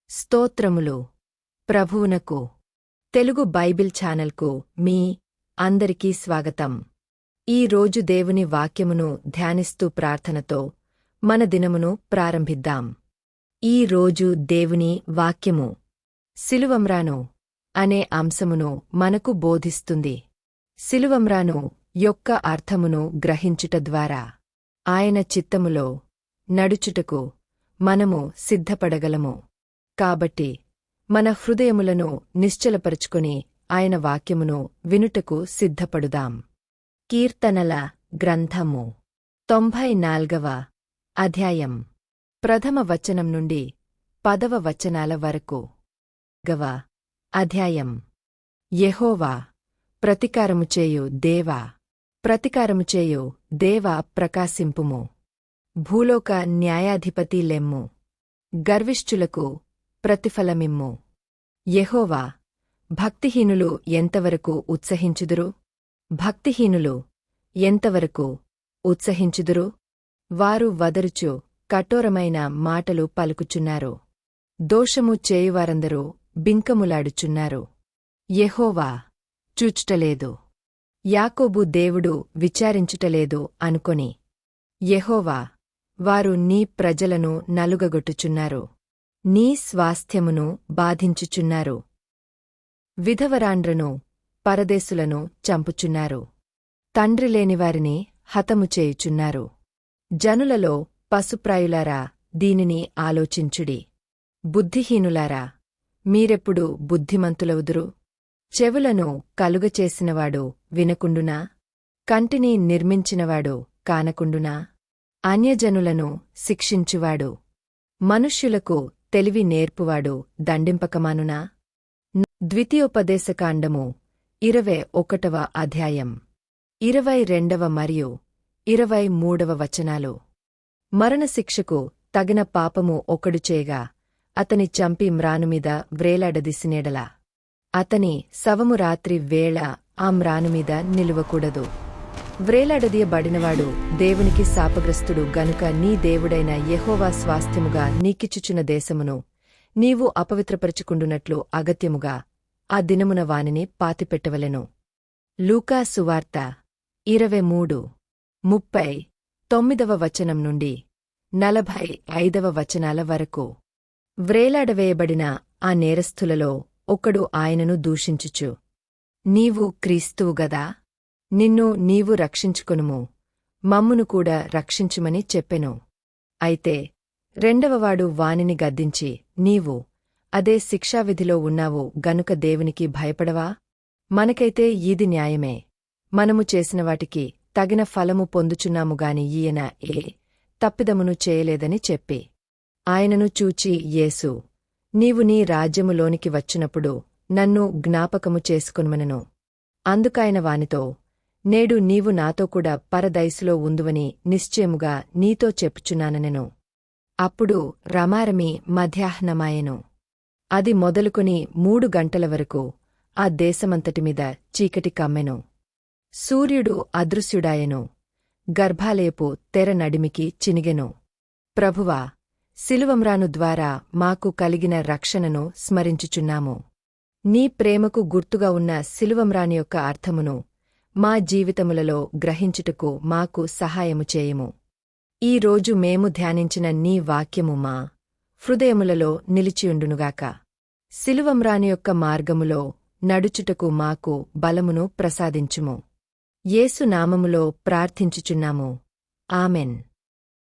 స్తోత్రములు ప్రభువునకు. తెలుగు బైబిల్ ఛానల్కు మీ అందరికీ స్వాగతం. ఈ రోజు దేవుని వాక్యమును ధ్యానిస్తూ ప్రార్థనతో మన దినమును ప్రారంభిద్దాం. ఈ రోజు దేవుని వాక్యము సిలువమ్రాను అనే అంశమును మనకు బోధిస్తుంది. సిలువమ్రాను యొక్క అర్థమును గ్రహించుట ద్వారా ఆయన చిత్తములో నడుచుటకు మనము సిద్ధపడగలము. కాబట్టి మన హృదయములను నిశ్చలపరుచుకొని ఆయన వాక్యమును వినుటకు సిద్ధపడుదాం. కీర్తనల గ్రంథము 94వ అధ్యాయం 1వ వచనం నుండి 10వ వచనాల వరకు. గవ అధ్యాయం. యెహోవా ప్రతికారము చేయు దేవా, ప్రతికారము చేయు దేవా ప్రకాశింపుము. భూలోక న్యాయాధిపతి లెమ్ము, గర్విష్ఠులకు ప్రతిఫలమిమ్ము. యెహోవా, భక్తిహీనులు ఎంతవరకు ఉత్సహించుదురు? భక్తిహీనులు ఎంతవరకు ఉత్సహించుదురు? వారు వదరుచు కఠోరమైన మాటలు పలుకుచున్నారు. దోషము చేయువారందరూ బింకములాడుచున్నారు. యెహోవా చూచుటలేదు, యాకోబు దేవుడు విచారించుటలేదు అనుకొని. యెహోవా, వారు నీ ప్రజలను నలుగగొట్టుచున్నారు, నీ స్వాస్థ్యమును బాధించుచున్నారు. విధవరాండ్రను పరదేశులను చంపుచున్నారు, తండ్రిలేనివారిని హతము చేయుచున్నారు. జనులలో పశుప్రాయులారా, దీనిని ఆలోచించుడి. బుద్ధిహీనులారా, మీరెప్పుడు బుద్ధిమంతులవుదురు? చెవులను కలుగచేసినవాడు వినకుండునా? కంటిని నిర్మించినవాడు కానకుండునా? అన్యజనులను శిక్షించువాడు, మనుష్యులకు తెలివి నేర్పువాడు దండింపకమానునా? ద్వితీయోపదేశకాండము 21వ అధ్యాయం 22వ మరియు 23వ వచనాలు. మరణశిక్షకు తగిన పాపము ఒకడు చేయగా అతని చంపి మ్రానుమీద వ్రేలాడదీసినేడల అతని శవము రాత్రి వేళ ఆ మ్రానుమీద నిలువకూడదు. వ్రేలాడదీయబడినవాడు దేవునికి శాపగ్రస్తుడు గనుక నీ దేవుడైన యెహోవా స్వాస్థ్యముగా నీకిచ్చుచున్న దేశమును నీవు అపవిత్రపరచుకుండునట్లు అగత్యముగా ఆ దినమున వానిని పాతిపెట్టవలెను. లూకా సువార్త 23:39వ వచనం నుండి 45వ వచనాల వరకు. వ్రేలాడవేయబడిన ఆ నేరస్థులలో ఒకడు ఆయనను దూషించుచు, నీవు క్రీస్తువు గదా, నిన్ను నీవు రక్షించుకొనుము, మమ్మును కూడా రక్షించుమని చెప్పెను. అయితే రెండవవాడు వానిని గద్దించి, నీవు అదే శిక్షావిధిలో ఉన్నావు గనుక దేవునికి భయపడవా? మనకైతే ఈది న్యాయమే, మనము చేసిన వాటికి తగిన ఫలము పొందుచున్నాముగాని ఈయన ఏ తప్పిదమును చేయలేదని చెప్పి ఆయనను చూచి యేసు, నీవు నీ రాజ్యములోనికి వచ్చినప్పుడు నన్ను జ్ఞాపకము చేసుకొనుమనెను. అందుకాయన వానితో, నేడు నీవు నాతో కూడా పరదైసులో ఉందువని నిశ్చయముగా నీతో చెప్పుచున్నాననెను. అప్పుడు రమారమి మధ్యాహ్నమాయెను. అది మొదలుకొని 3 గంటల వరకు ఆ దేశమంతటిమీద చీకటి కమ్మెను. సూర్యుడు అదృశ్యుడాయెను, గర్భాలయపు తెర నడిమికి చినిగెను. ప్రభువా, సిలువమ్రాను ద్వారా మాకు కలిగిన రక్షణను స్మరించుచున్నాము. నీ ప్రేమకు గుర్తుగా ఉన్న సిలువమ్రాని యొక్క అర్థమును మా జీవితములలో గ్రహించుటకు మాకు సహాయము చేయము. ఈ రోజు మేము ధ్యానించిన నీ వాక్యము మా హృదయములలో నిలిచియుండునుగాక. సిలువమ్రాని యొక్క మార్గములో నడుచుటకు మాకు బలమును ప్రసాదించుము. యేసు నామములో ప్రార్థించుచున్నాము. ఆమెన్.